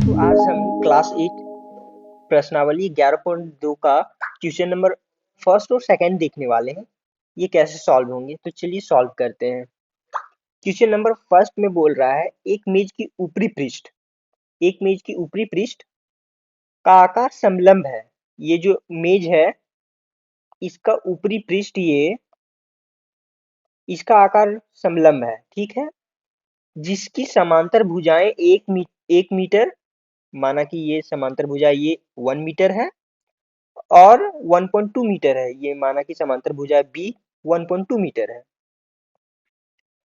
तो आज हम क्लास 8 प्रश्नावली 11.2 का क्वेश्चन नंबर फर्स्ट और सेकंड देखने वाले हैं। ये कैसे सॉल्व होंगे, तो चलिए सॉल्व करते हैं। क्वेश्चन नंबर फर्स्ट में बोल रहा है एक मेज की ऊपरी पृष्ठ का आकार समलंब है। ये जो मेज है इसका ऊपरी पृष्ठ इसका आकार समलंब है, ठीक है। जिसकी समांतर भुजाएं एक मीटर, माना कि ये समांतर भुजा ये 1 मीटर है और 1.2 मीटर है। ये माना कि समांतर भुजा बी 1.2 मीटर है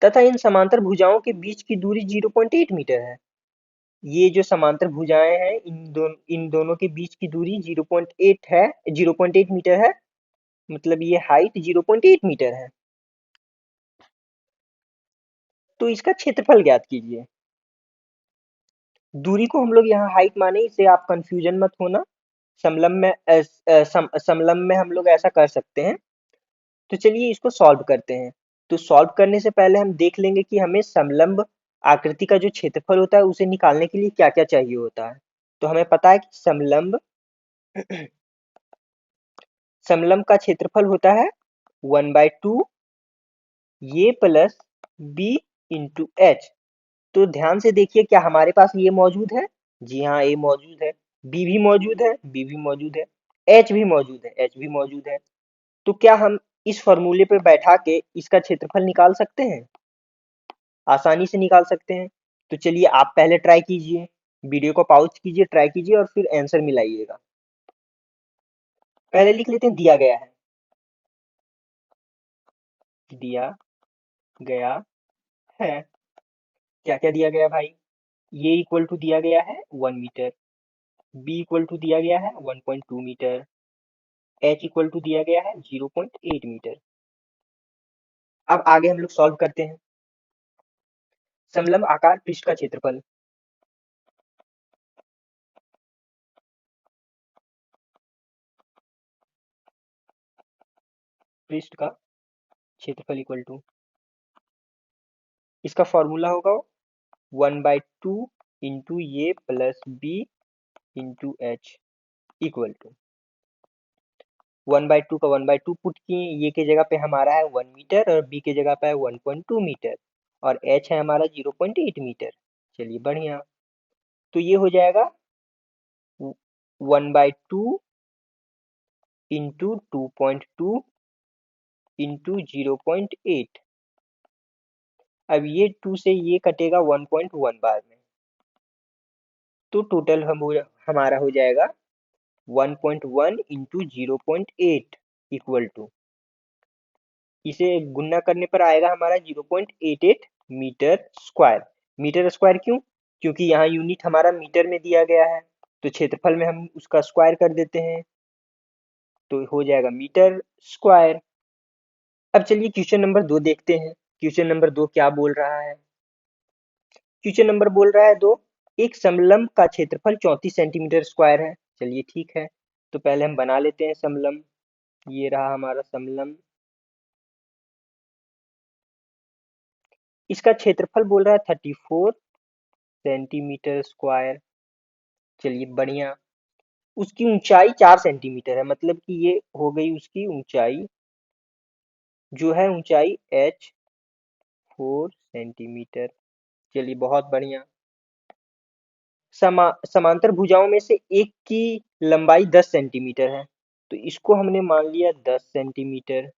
तथा इन समांतर भुजाओं के बीच की दूरी 0.8 मीटर है। ये जो समांतर भुजाएं हैं इन दोनों के बीच की दूरी 0.8 है, 0.8 मीटर है। मतलब ये हाइट 0.8 मीटर है। तो इसका क्षेत्रफल ज्ञात कीजिए। दूरी को हम लोग यहाँ हाइट माने, इसे आप कंफ्यूजन मत होना। समलंब में हम लोग ऐसा कर सकते हैं। तो चलिए इसको सॉल्व करते हैं। तो सॉल्व करने से पहले हम देख लेंगे कि हमें समलंब आकृति का जो क्षेत्रफल होता है उसे निकालने के लिए क्या क्या चाहिए होता है। तो हमें पता है कि समलंब का क्षेत्रफल होता है 1/2 ये प्लस बी इंटू एच। तो ध्यान से देखिए, क्या हमारे पास ये मौजूद है? जी हाँ, ए मौजूद है। बी भी मौजूद है, बी भी मौजूद है। एच भी मौजूद है, एच भी मौजूद है। तो क्या हम इस फॉर्मूले पे बैठा के इसका क्षेत्रफल निकाल सकते हैं? आसानी से निकाल सकते हैं। तो चलिए आप पहले ट्राई कीजिए, वीडियो को पॉज कीजिए, ट्राई कीजिए और फिर आंसर मिलाइएगा। पहले लिख लेते हैं दिया गया है। दिया गया है। क्या क्या दिया गया भाई? ये इक्वल टू दिया गया है 1 मीटर, बी इक्वल टू दिया गया है 1.2 मीटर, एच इक्वल टू दिया गया है 0.8 मीटर। अब आगे हम लोग सॉल्व करते हैं। समलंब आकार पृष्ठ का क्षेत्रफल। पृष्ठ का क्षेत्रफल इक्वल टू, इसका फॉर्मूला होगा 1/2 इंटू ये plus B into H equal to 1/2 का 1/2 पुट किए, ये के जगह पे हमारा है 1 मीटर और बी के जगह पे है 1.2 मीटर और एच है हमारा 0.8 मीटर। चलिए बढ़िया। तो ये हो जाएगा 1/2 इंटू 2.2 इंटू 0.8। अब ये 2 से ये कटेगा 1.1 बार में, तो टोटल हमारा हो जाएगा 1.1 इंटू 0.8 इक्वल टू, इसे गुणा करने पर आएगा हमारा 0.88 मीटर स्क्वायर। मीटर स्क्वायर क्यों? क्योंकि यहाँ यूनिट हमारा मीटर में दिया गया है, तो क्षेत्रफल में हम उसका स्क्वायर कर देते हैं, तो हो जाएगा मीटर स्क्वायर। अब चलिए क्वेश्चन नंबर 2 देखते हैं। क्वेश्चन नंबर 2 क्या बोल रहा है? क्वेश्चन नंबर बोल रहा है 2, एक समलंब का क्षेत्रफल 34 सेंटीमीटर स्क्वायर है। चलिए ठीक है, तो पहले हम बना लेते हैं समलंब। ये रहा हमारा समलंब। इसका क्षेत्रफल बोल रहा है 34 सेंटीमीटर स्क्वायर। चलिए बढ़िया। उसकी ऊंचाई 4 सेंटीमीटर है, मतलब कि ये हो गई उसकी ऊंचाई, जो है ऊंचाई h 4 सेंटीमीटर। चलिए बहुत बढ़िया। समांतर भुजाओं में से एक की लंबाई 10 सेंटीमीटर है, तो इसको हमने मान लिया 10 सेंटीमीटर।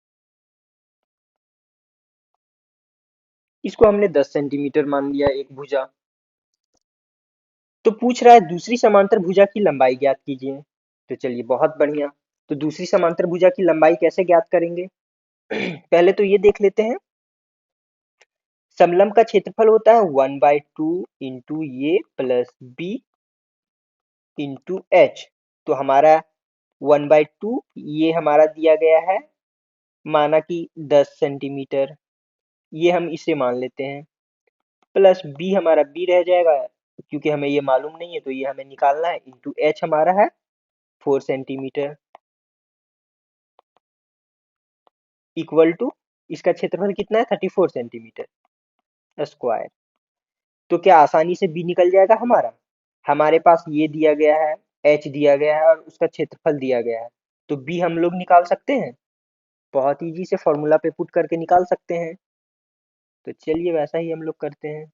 इसको हमने 10 सेंटीमीटर मान लिया एक भुजा। तो पूछ रहा है दूसरी समांतर भुजा की लंबाई ज्ञात कीजिए। तो चलिए बहुत बढ़िया। तो दूसरी समांतर भुजा की लंबाई कैसे ज्ञात करेंगे? पहले तो ये देख लेते हैं। समलंब का क्षेत्रफल होता है 1/2 इंटू ये प्लस बी इंटू एच। तो हमारा 1/2 ये हमारा दिया गया है, माना कि 10 सेंटीमीटर, ये हम इसे मान लेते हैं, प्लस बी हमारा बी रह जाएगा क्योंकि हमें ये मालूम नहीं है, तो ये हमें निकालना है, इंटू एच हमारा है 4 सेंटीमीटर इक्वल टू, इसका क्षेत्रफल कितना है 34 सेंटीमीटर स्क्वायर। तो क्या आसानी से बी निकल जाएगा हमारा? हमारे पास ये दिया गया है, एच दिया गया है और उसका क्षेत्रफल दिया गया है, तो बी हम लोग निकाल सकते हैं, बहुत इजी से फॉर्मूला पे पुट करके निकाल सकते हैं। तो चलिए वैसा ही हम लोग करते हैं।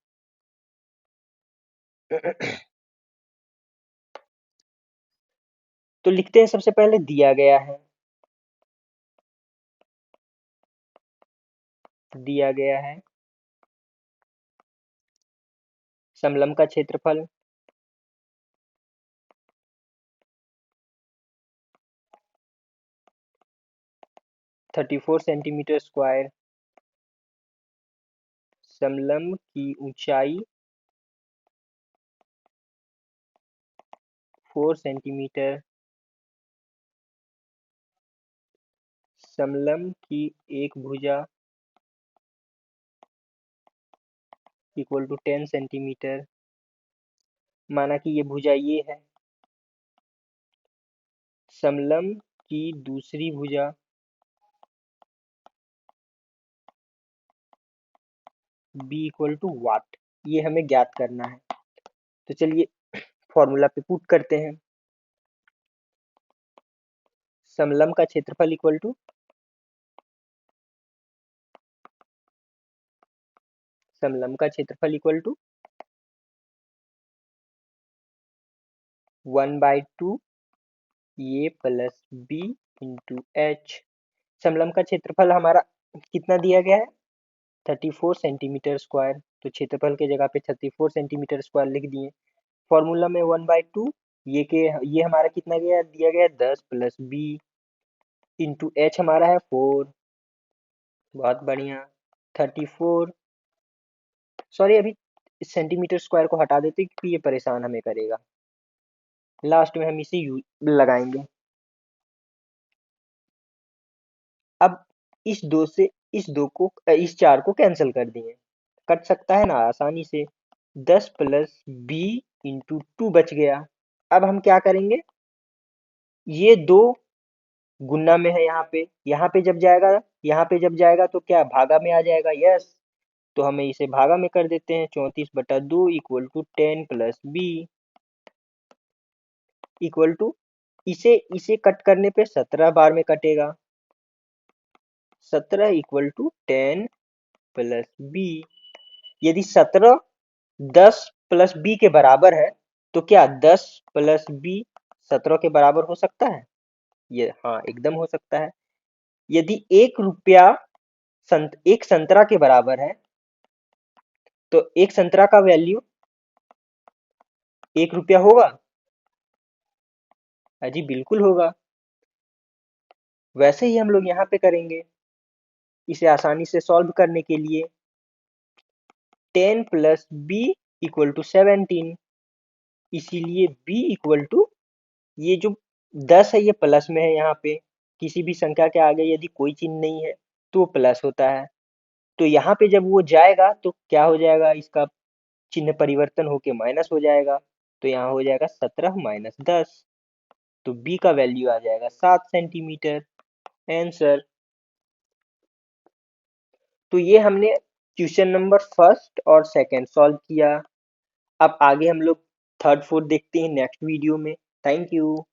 तो लिखते हैं, सबसे पहले दिया गया है समलंब का क्षेत्रफल 34 सेंटीमीटर स्क्वायर, समलंब की ऊंचाई 4 सेंटीमीटर, समलंब की एक भुजा इक्वल टू 10 सेंटीमीटर। माना कि ये भुजा ये है, समलंब की दूसरी भुजा बी इक्वल टू वाट, ये हमें ज्ञात करना है। तो चलिए फॉर्मूला पे पुट करते हैं। समलंब का क्षेत्रफल इक्वल टू समलंब का क्षेत्रफल इक्वल टू 1/2 ये प्लस बी इंटू एच। समलंब का क्षेत्रफल हमारा कितना दिया गया है, 34 सेंटीमीटर स्क्वायर, तो क्षेत्रफल के जगह पे 34 सेंटीमीटर स्क्वायर लिख दिए। फॉर्मूला में 1/2 ये के ये हमारा कितना गया दिया गया 10 प्लस बी इंटू एच हमारा है 4। बहुत बढ़िया। 34, सॉरी अभी सेंटीमीटर स्क्वायर को हटा देते क्योंकि ये परेशान हमें करेगा, लास्ट में हम इसे यू लगाएंगे। अब इस 4 को कैंसिल कर दिए, कट सकता है ना आसानी से। 10 प्लस बी इंटू 2 बच गया। अब हम क्या करेंगे, ये दो गुना में है यहाँ पे जब जाएगा तो क्या भागा में आ जाएगा, यस। तो हमें इसे भागा में कर देते हैं, 34/2 equal to 10 plus B equal to, इसे इसे कट करने पे 17 बार में कटेगा, 17 इक्वल टू 10 प्लस बी। यदि 17 10 प्लस बी के बराबर है तो क्या 10 प्लस बी 17 के बराबर हो सकता है, ये हाँ एकदम हो सकता है। यदि 1 रुपया एक संतरा के बराबर है तो एक संतरा का वैल्यू 1 रुपया होगा, अजी बिल्कुल होगा। वैसे ही हम लोग यहाँ पे करेंगे, इसे आसानी से सॉल्व करने के लिए 10 प्लस बी इक्वल टू 17, इसीलिए b इक्वल टू, ये जो 10 है ये प्लस में है, यहाँ पे किसी भी संख्या के आगे यदि कोई चिन्ह नहीं है तो वो प्लस होता है, तो यहाँ पे जब वो जाएगा तो क्या हो जाएगा, इसका चिन्ह परिवर्तन होके माइनस हो जाएगा, तो यहाँ हो जाएगा 17 माइनस 10, तो b का वैल्यू आ जाएगा 7 सेंटीमीटर, आंसर। तो ये हमने क्वेश्चन नंबर फर्स्ट और सेकंड सॉल्व किया। अब आगे हम लोग थर्ड फोर्थ देखते हैं नेक्स्ट वीडियो में। Thank you.